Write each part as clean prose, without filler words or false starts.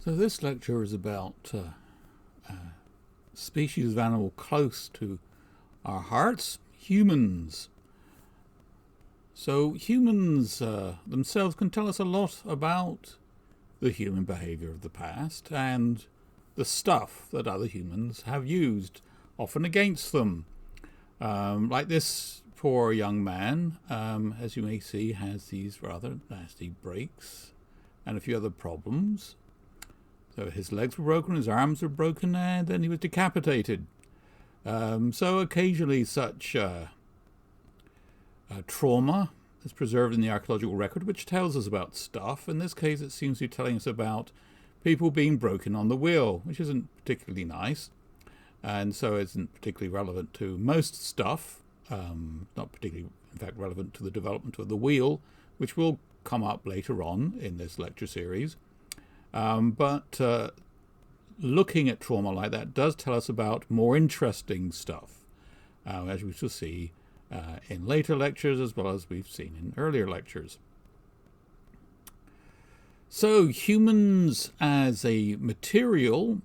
So this lecture is about species of animal close to our hearts, humans. So humans themselves can tell us a lot about the human behavior of the past and the stuff that other humans have used, often against them. Like this poor young man, as you may see, has these rather nasty breaks and a few other problems. So his legs were broken, his arms were broken, and then he was decapitated. So occasionally such trauma is preserved in the archaeological record, which tells us about stuff. In this case, it seems to be telling us about people being broken on the wheel, which isn't particularly nice, and so isn't particularly relevant to most stuff. Not particularly, in fact, relevant to the development of the wheel, which will come up later on in this lecture series. But looking at trauma like that does tell us about more interesting stuff, as we shall see in later lectures, as well as we've seen in earlier lectures. So humans as a material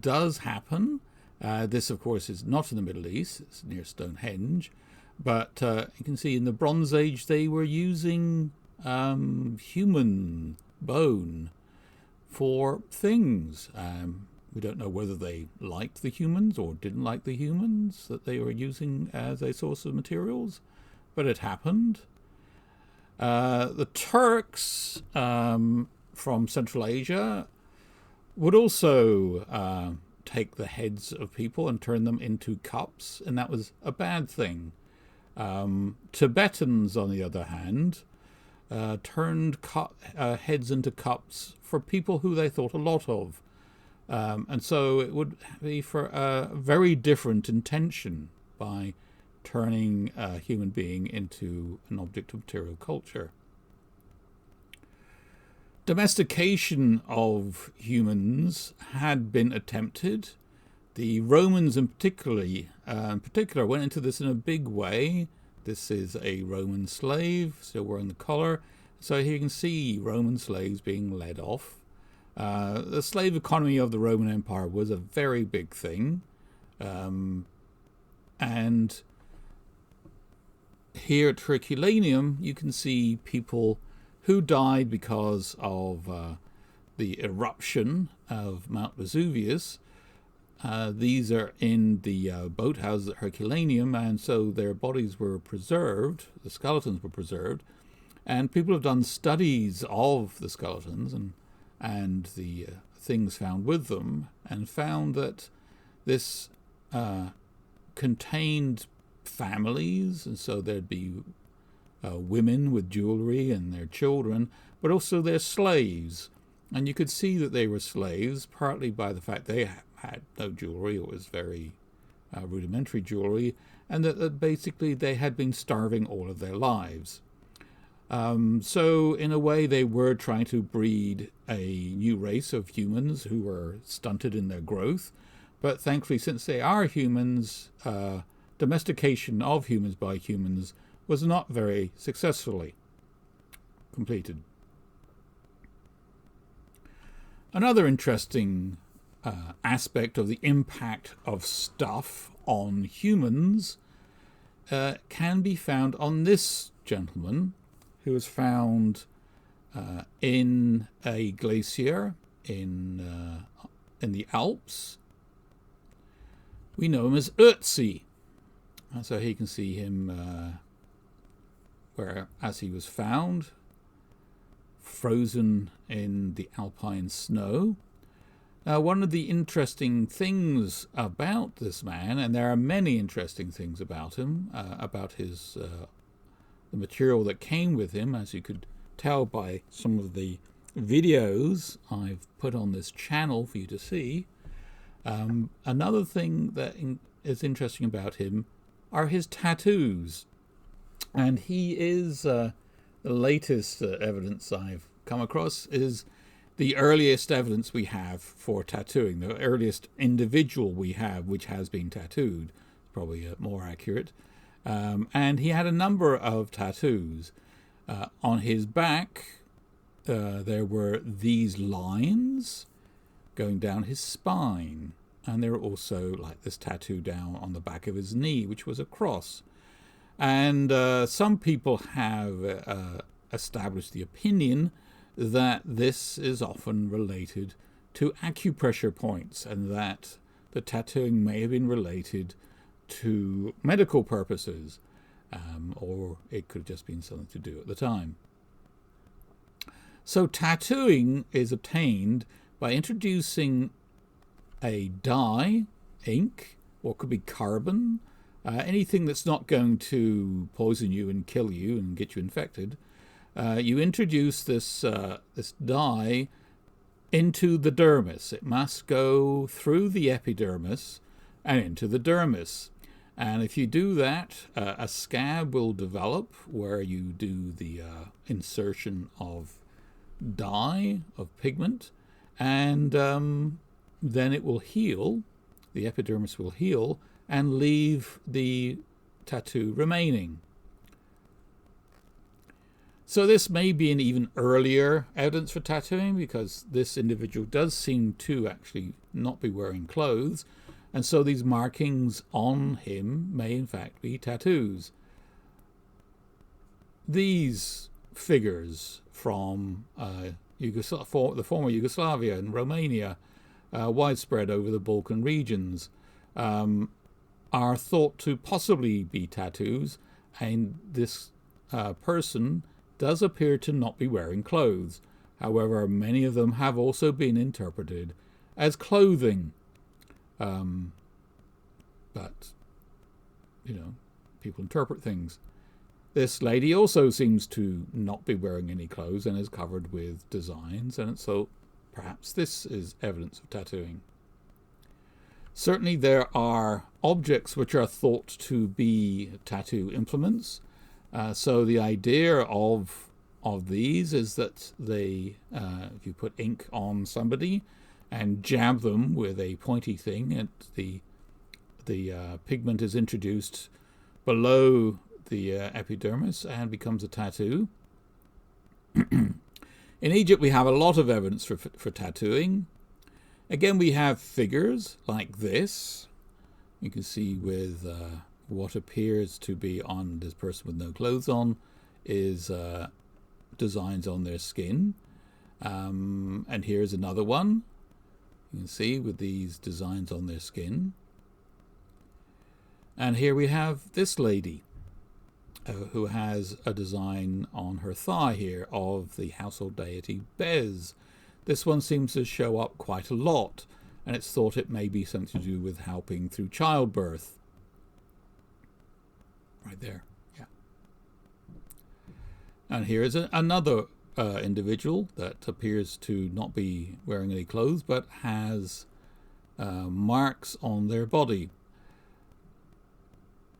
does happen. This, of course, is not in the Middle East. It's near Stonehenge. But you can see in the Bronze Age they were using human bone for things. We don't know whether they liked the humans or didn't like the humans that they were using as a source of materials, but it happened. The Turks from Central Asia would also take the heads of people and turn them into cups, and that was a bad thing. Tibetans, on the other hand, turned heads into cups for people who they thought a lot of. And so it would be for a very different intention by turning a human being into an object of material culture. Domestication of humans had been attempted. The Romans in particular went into this in a big way. This is a Roman slave, still wearing the collar. So here you can see Roman slaves being led off. The slave economy of the Roman Empire was a very big thing. And here at Herculaneum, you can see people who died because of the eruption of Mount Vesuvius. These are in the boathouses at Herculaneum, and so their bodies were preserved, the skeletons were preserved, and people have done studies of the skeletons and the things found with them, and found that this contained families, and so there'd be women with jewelry and their children, but also their slaves. And you could see that they were slaves, partly by the fact they had no jewelry, it was very rudimentary jewelry, and that basically they had been starving all of their lives. So in a way they were trying to breed a new race of humans who were stunted in their growth, but thankfully, since they are humans, domestication of humans by humans was not very successfully completed. Another interesting aspect of the impact of stuff on humans can be found on this gentleman, who was found in a glacier in the Alps. We know him as Urtsy. So here you can see him as he was found, frozen in the alpine snow. Now, one of the interesting things about this man, and there are many interesting things about him, about his the material that came with him, as you could tell by some of the videos I've put on this channel for you to see. Another thing that is interesting about him are his tattoos. And he is, the latest evidence I've come across is the earliest evidence we have for tattooing, the earliest individual we have which has been tattooed, probably more accurate. And he had a number of tattoos. On his back, there were these lines, going down his spine. And there are also like this tattoo down on the back of his knee, which was a cross. And some people have established the opinion that this is often related to acupressure points, and that the tattooing may have been related to medical purposes, or it could have just been something to do at the time. So tattooing is obtained by introducing a dye, ink, or it could be carbon, anything that's not going to poison you and kill you and get you infected. You introduce this dye into the dermis. It must go through the epidermis and into the dermis. And if you do that, a scab will develop where you do the insertion of dye, of pigment, and then it will heal, the epidermis will heal, and leave the tattoo remaining. So this may be an even earlier evidence for tattooing, because this individual does seem to actually not be wearing clothes, and so these markings on him may in fact be tattoos. These figures from the former Yugoslavia and Romania, widespread over the Balkan regions, are thought to possibly be tattoos, and this person does appear to not be wearing clothes. However, many of them have also been interpreted as clothing. But, people interpret things. This lady also seems to not be wearing any clothes and is covered with designs, and so perhaps this is evidence of tattooing. Certainly there are objects which are thought to be tattoo implements. So the idea of these is that if you put ink on somebody and jab them with a pointy thing, and the pigment is introduced below the epidermis and becomes a tattoo. In Egypt, we have a lot of evidence for tattooing. Again, we have figures like this. You can see with what appears to be on this person with no clothes on is designs on their skin. And here's another one. You can see with these designs on their skin. And here we have this lady who has a design on her thigh here of the household deity Bez. This one seems to show up quite a lot, and it's thought it may be something to do with helping through childbirth. Right there, yeah. And here is another individual that appears to not be wearing any clothes, but has marks on their body.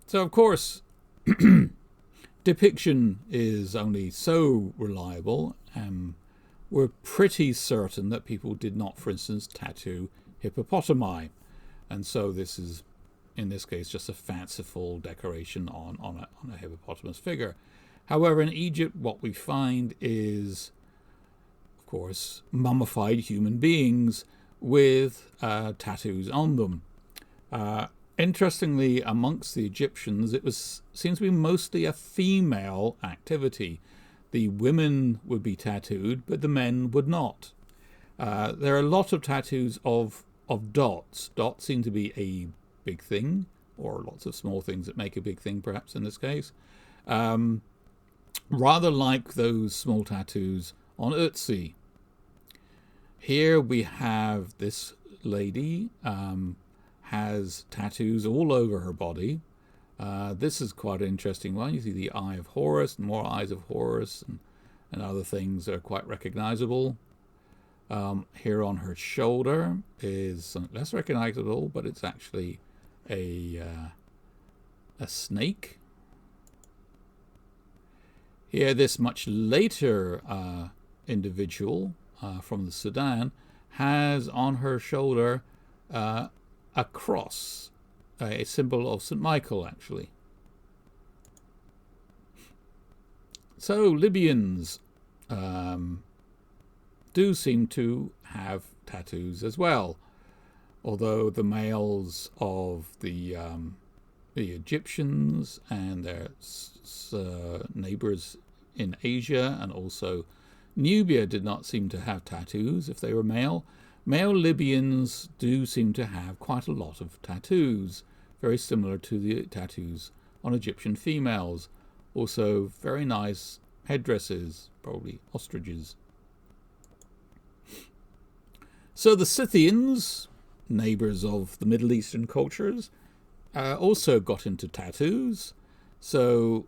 So, of course, depiction is only so reliable, and we're pretty certain that people did not, for instance, tattoo hippopotami. And so this is, in this case, just a fanciful decoration on a hippopotamus figure. However, in Egypt, what we find is, of course, mummified human beings with tattoos on them. Interestingly, amongst the Egyptians, seems to be mostly a female activity. The women would be tattooed, but the men would not. There are a lot of tattoos of dots. Dots seem to be a big thing, or lots of small things that make a big thing, perhaps in this case. Rather like those small tattoos on Urtsy. Here we have this lady, has tattoos all over her body. This is quite an interesting one. You see the Eye of Horus, more eyes of Horus, and other things that are quite recognizable. Here on her shoulder is something less recognizable, but it's actually a snake. Here, this much later individual from the Sudan has on her shoulder a cross, a symbol of St. Michael, actually. So, Libyans, do seem to have tattoos as well. Although the males of the Egyptians and their neighbors in Asia and also Nubia did not seem to have tattoos if they were male. Male Libyans do seem to have quite a lot of tattoos, very similar to the tattoos on Egyptian females. Also very nice headdresses, probably ostriches. So the Scythians, neighbors of the Middle Eastern cultures, also got into tattoos. So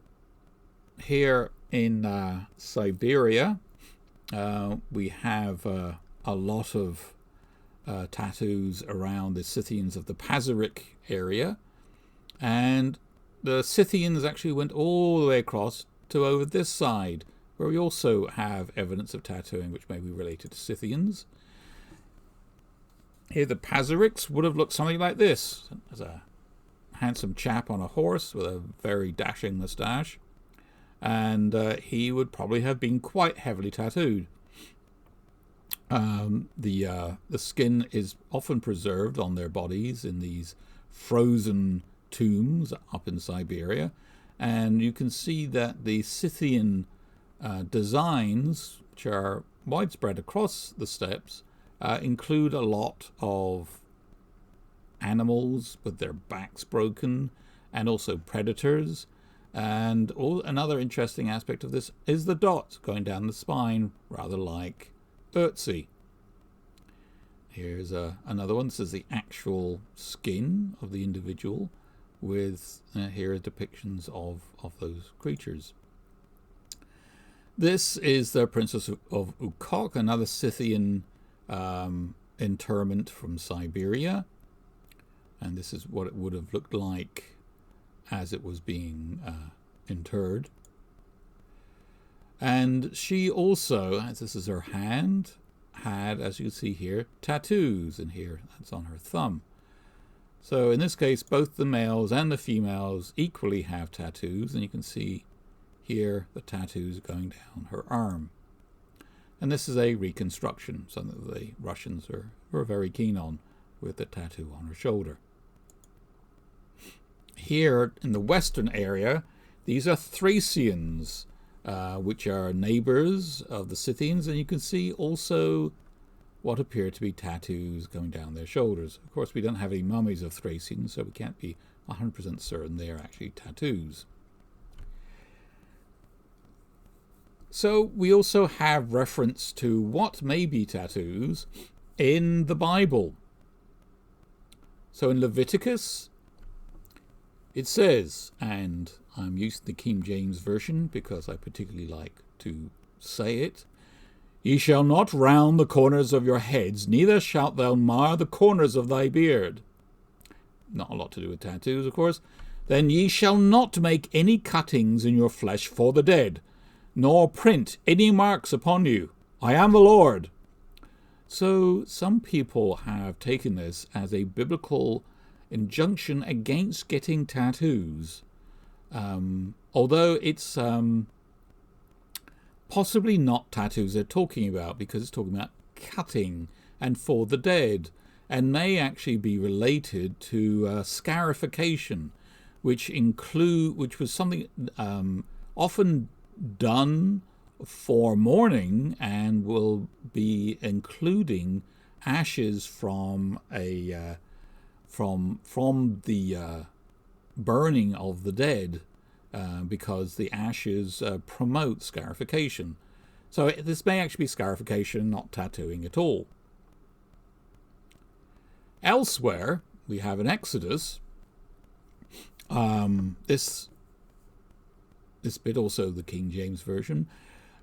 here in Siberia, we have a lot of tattoos around the Scythians of the Pazyryk area. And the Scythians actually went all the way across to over this side, where we also have evidence of tattooing which may be related to Scythians. Here the Pazyryks would have looked something like this. There's a handsome chap on a horse with a very dashing moustache. And he would probably have been quite heavily tattooed. The skin is often preserved on their bodies in these frozen tombs up in Siberia. And you can see that the Scythian designs, which are widespread across the steppes, include a lot of animals with their backs broken and also predators. And another interesting aspect of this is the dots going down the spine, rather like Urtsy. Here's another one. This is the actual skin of the individual with here are depictions of those creatures. This is the Princess of Ukok, another Scythian interment from Siberia. And this is what it would have looked like as it was being interred. And she also, as this is her hand, had, as you see here, tattoos. And here, that's on her thumb. So in this case, both the males and the females equally have tattoos. And you can see here the tattoos going down her arm. And this is a reconstruction, something that the Russians were very keen on, with the tattoo on her shoulder. Here in the western area, these are Thracians, which are neighbors of the Scythians, and you can see also what appear to be tattoos going down their shoulders. Of course, we don't have any mummies of Thracians, so we can't be 100% certain they are actually tattoos. So we also have reference to what may be tattoos in the Bible. So in Leviticus, it says, and I'm using the King James Version because I particularly like to say it, "Ye shall not round the corners of your heads, neither shalt thou mar the corners of thy beard." Not a lot to do with tattoos, of course. "Then ye shall not make any cuttings in your flesh for the dead, nor print any marks upon you. I am the Lord." So some people have taken this as a biblical injunction against getting tattoos, although it's possibly not tattoos they're talking about, because it's talking about cutting and for the dead, and may actually be related to scarification, which was something often done for mourning, and will be including ashes from a from the burning of the dead, because the ashes promote scarification. So this may actually be scarification, not tattooing at all. Elsewhere, we have in Exodus, this bit also the King James Version,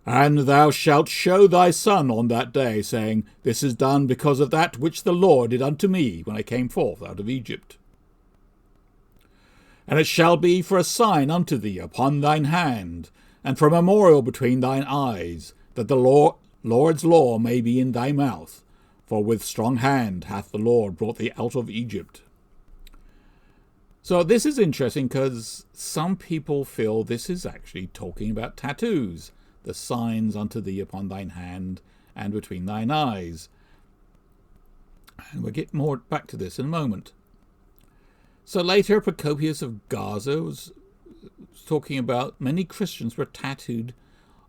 "And thou shalt show thy son on that day, saying, This is done because of that which the Lord did unto me when I came forth out of Egypt. And it shall be for a sign unto thee upon thine hand, and for a memorial between thine eyes, that the Lord's law may be in thy mouth. For with strong hand hath the Lord brought thee out of Egypt." So this is interesting because some people feel this is actually talking about tattoos, the signs unto thee upon thine hand, and between thine eyes. And we'll get more back to this in a moment. So later, Procopius of Gaza was talking about many Christians were tattooed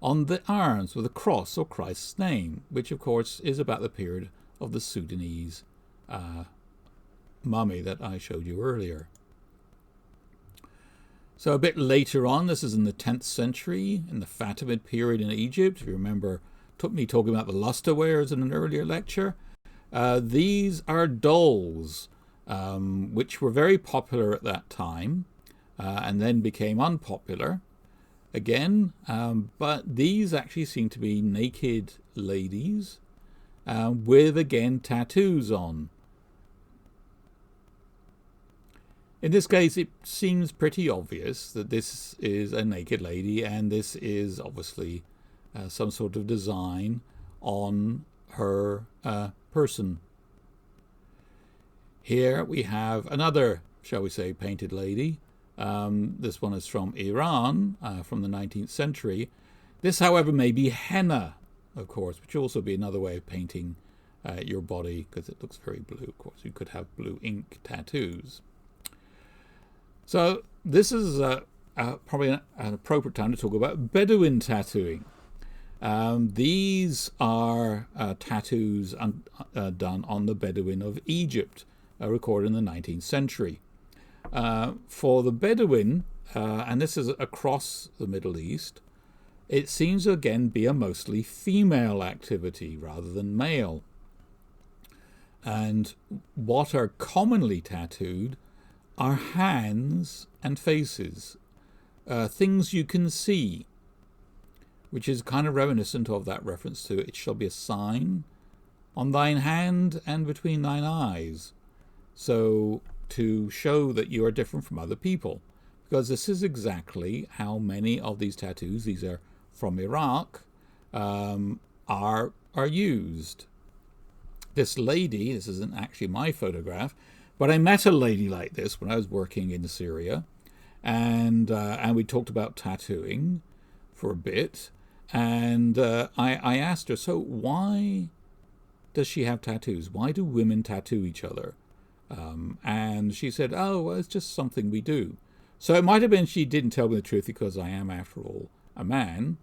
on the arms with a cross or Christ's name, which of course is about the period of the Sudanese mummy that I showed you earlier. So a bit later on, this is in the 10th century, in the Fatimid period in Egypt. If you remember me talking about the lustre wares in an earlier lecture. These are dolls, which were very popular at that time, and then became unpopular again. But these actually seem to be naked ladies with, again, tattoos on. In this case, it seems pretty obvious that this is a naked lady, and this is obviously some sort of design on her person. Here we have another, shall we say, painted lady. This one is from Iran, from the 19th century. This, however, may be henna, of course, which will also be another way of painting your body, because it looks very blue, of course. You could have blue ink tattoos. So this is probably an appropriate time to talk about Bedouin tattooing. These are tattoos done on the Bedouin of Egypt, recorded in the 19th century. For the Bedouin, and this is across the Middle East, it seems to again be a mostly female activity rather than male. And what are commonly tattooed are hands and faces, things you can see, which is kind of reminiscent of that reference to "it shall be a sign on thine hand and between thine eyes," so to show that you are different from other people, because this is exactly how many of these tattoos, these are from Iraq, are used. This lady, this isn't actually my photograph, but I met a lady like this when I was working in Syria, and we talked about tattooing for a bit, and I asked her, so why does she have tattoos? Why do women tattoo each other? And she said, oh, well, it's just something we do. So it might have been she didn't tell me the truth, because I am, after all, a man,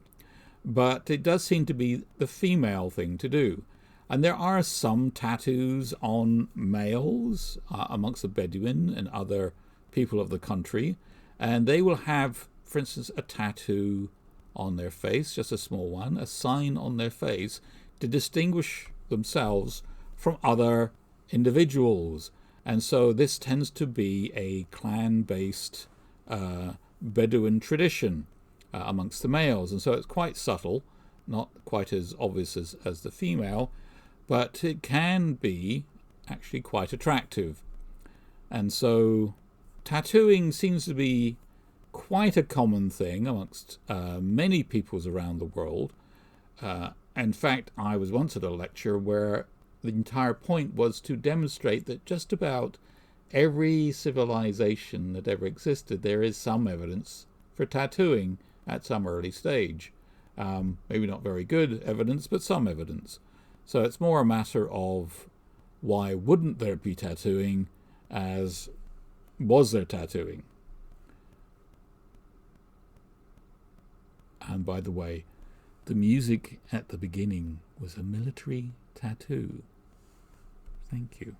but it does seem to be the female thing to do. And there are some tattoos on males amongst the Bedouin and other people of the country, and they will have, for instance, a tattoo on their face, just a small one, a sign on their face to distinguish themselves from other individuals. And so this tends to be a clan-based Bedouin tradition amongst the males. And so it's quite subtle, not quite as obvious as the female, but it can be actually quite attractive. And so tattooing seems to be quite a common thing amongst many peoples around the world. In fact, I was once at a lecture where the entire point was to demonstrate that just about every civilization that ever existed, there is some evidence for tattooing at some early stage. Maybe not very good evidence, but some evidence. So it's more a matter of why wouldn't there be tattooing as was there tattooing. And by the way, the music at the beginning was a military tattoo. Thank you.